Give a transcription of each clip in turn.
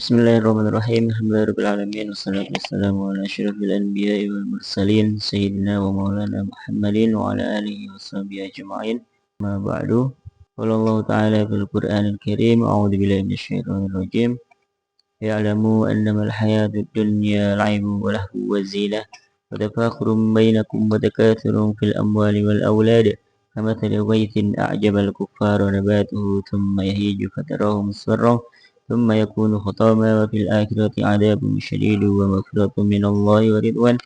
Bismillahirrahmanirrahim. Alhamdulillahirrahmanirrahim. Wassalatu wassalamu ala asyrafil anbiya'i wal mursalin Sayyidina wa maulana Muhammadin wa ala alihi wa sahbihi ajma'in. Ma ba'du. Qala Allah ta'ala fil Qur'anil Karim. A'udzu billahi minasyaitonir rajim. Ya'lamu annamal hayatud dunya la'ibun wa lahu wa zinah wa tafakhurun bainakum wa takathurun fil amwali wal awlad. Kamathali ghaythin a'jabal kuffara nabatuhu thumma yahiju fatarahu musfarran ثم يكون حطاما وفي الآخرة عذاب شديد ومغفرة من الله ورضوان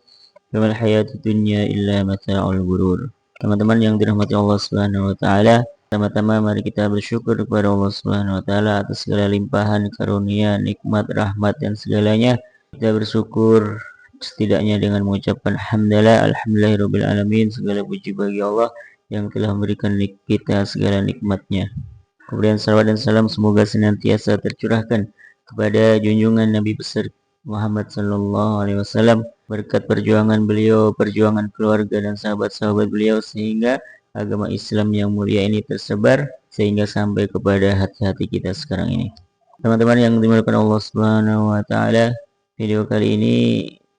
وما الحياة الدنيا إلا متاع الغرور. Teman-teman yang dirahmati Allah Subhanahu wa taala, pertama-tama mari kita bersyukur kepada Allah Subhanahu wa taala atas segala limpahan karunia, nikmat, rahmat dan segalanya. Kita bersyukur setidaknya dengan mengucapkan alhamdulillahirabbil alamin, segala puji bagi Allah yang telah memberikan kita segala nikmatnya. Kemudian salawat dan salam semoga senantiasa tercurahkan kepada junjungan Nabi besar Muhammad sallallahu alaihi wasallam, berkat perjuangan beliau, perjuangan keluarga dan sahabat-sahabat beliau sehingga agama Islam yang mulia ini tersebar sehingga sampai kepada hati-hati kita sekarang ini. Teman-teman yang dimuliakan Allah Subhanahu wa taala, video kali ini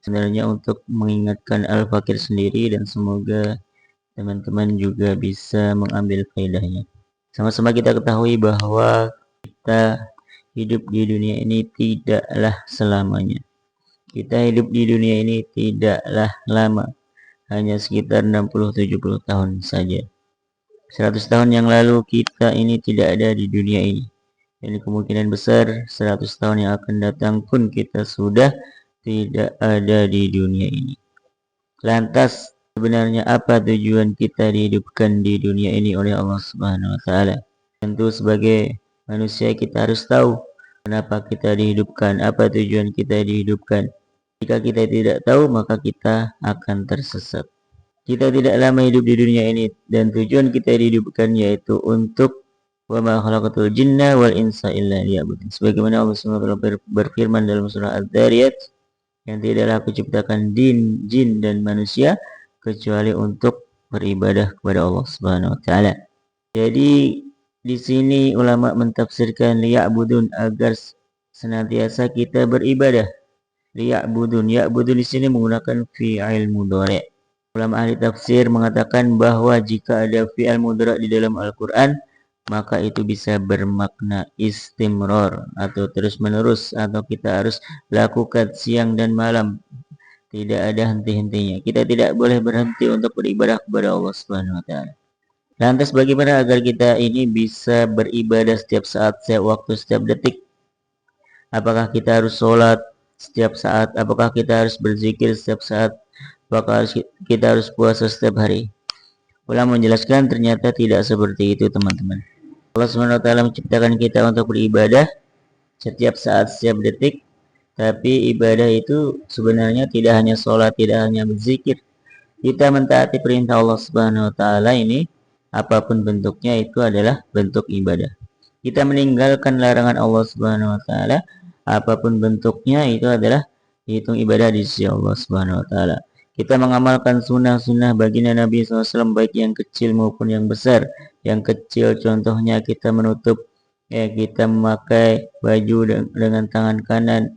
sebenarnya untuk mengingatkan Al-Fakir sendiri dan semoga teman-teman juga bisa mengambil faedahnya. Sama-sama kita ketahui bahwa kita hidup di dunia ini tidaklah selamanya. Kita hidup di dunia ini tidaklah lama, hanya sekitar 60-70 tahun saja. 100 tahun yang lalu kita ini tidak ada di dunia ini. Jadi kemungkinan besar 100 tahun yang akan datang pun kita sudah tidak ada di dunia ini. Lantas sebenarnya apa tujuan kita dihidupkan di dunia ini oleh Allah Subhanahu wa taala? Tentu sebagai manusia kita harus tahu kenapa kita dihidupkan, apa tujuan kita dihidupkan. Jika kita tidak tahu maka kita akan tersesat. Kita tidak lama hidup di dunia ini dan tujuan kita dihidupkan yaitu untuk wa ma khalaqatul jinna wal insa illa liya'budun. Sebagaimana Allah Subhanahu wa taala berfirman dalam surah Ad-Dzariyat, yang tidaklah aku ciptakan jin dan manusia kecuali untuk beribadah kepada Allah Subhanahu wa taala. Jadi di sini ulama mentafsirkan liya'budun agar senantiasa kita beribadah. Liya'budun, ya'budun di sini menggunakan fi'il mudhari'. Ulama ahli tafsir mengatakan bahwa jika ada fi'il mudhari' di dalam Al-Qur'an, maka itu bisa bermakna istimrar atau terus menerus, atau kita harus lakukan siang dan malam. Tidak ada henti-hentinya. Kita tidak boleh berhenti untuk beribadah kepada Allah Subhanahu wa taala. Lantas bagaimana agar kita ini bisa beribadah setiap saat, setiap waktu, setiap detik? Apakah kita harus sholat setiap saat? Apakah kita harus berzikir setiap saat? Apakah kita harus puasa setiap hari? Ulama menjelaskan ternyata tidak seperti itu, teman-teman. Allah Subhanahu wa taala menciptakan kita untuk beribadah setiap saat, setiap detik. Tapi ibadah itu sebenarnya tidak hanya sholat, tidak hanya berzikir. Kita mentaati perintah Allah Subhanahu wa taala ini, apapun bentuknya itu adalah bentuk ibadah. Kita meninggalkan larangan Allah Subhanahu wa taala, apapun bentuknya itu adalah dihitung ibadah di sisi Allah Subhanahu wa taala. Kita mengamalkan sunnah-sunnah baginda Nabi SAW baik yang kecil maupun yang besar. Yang kecil contohnya kita kita memakai baju dengan tangan kanan,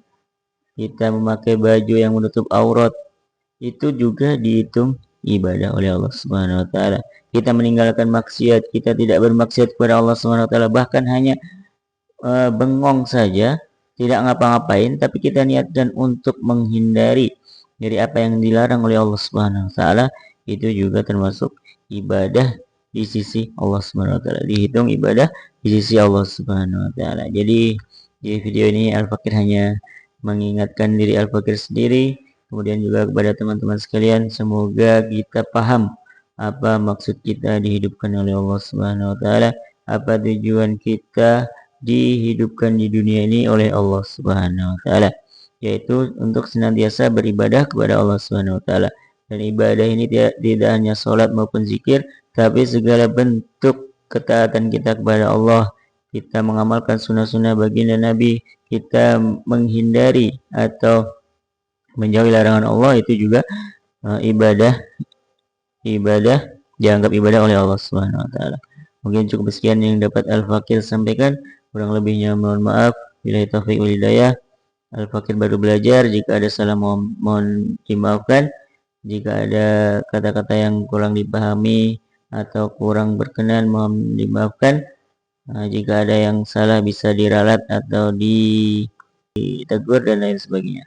kita memakai baju yang menutup aurat, itu juga dihitung ibadah oleh Allah Subhanahu wa taala. Kita meninggalkan maksiat, kita tidak bermaksiat kepada Allah Subhanahu wa taala, bahkan hanya bengong saja, tidak ngapa-ngapain, tapi kita niatkan untuk menghindari dari apa yang dilarang oleh Allah Subhanahu wa taala, itu juga termasuk ibadah di sisi Allah Subhanahu wa taala, dihitung ibadah di sisi Allah Subhanahu wa taala. Jadi di video ini Al-Fakir hanya mengingatkan diri Al-Fakir sendiri, kemudian juga kepada teman-teman sekalian, semoga kita paham apa maksud kita dihidupkan oleh Allah Subhanahu wa taala, apa tujuan kita dihidupkan di dunia ini oleh Allah Subhanahu wa taala, yaitu untuk senantiasa beribadah kepada Allah Subhanahu wa taala. Dan ibadah ini tidak hanya sholat maupun zikir, tapi segala bentuk ketaatan kita kepada Allah. Kita mengamalkan sunnah-sunnah baginda Nabi, kita menghindari atau menjauhi larangan Allah, itu juga ibadah dianggap ibadah oleh Allah Subhanahu wa taala. Mungkin cukup sekian yang dapat Al-Fakir sampaikan, kurang lebihnya mohon maaf. Billahi taufiq wal hidayah. Al-Fakir baru belajar. Jika ada salah mohon dimaafkan. Jika ada kata-kata yang kurang dipahami atau kurang berkenan, mohon dimaafkan. Jika ada yang salah bisa diralat atau ditegur dan lain sebagainya.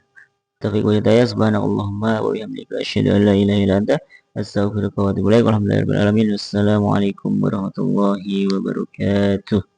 Taufiq wa hidayah. Subhanallahumma wa bihamdika asyhadu an la ilaha illa anta astaghfiruka wa atubu ilaik. Walhamdulillahirabbil alamin. Wassalamualaikum warahmatullahi wabarakatuh.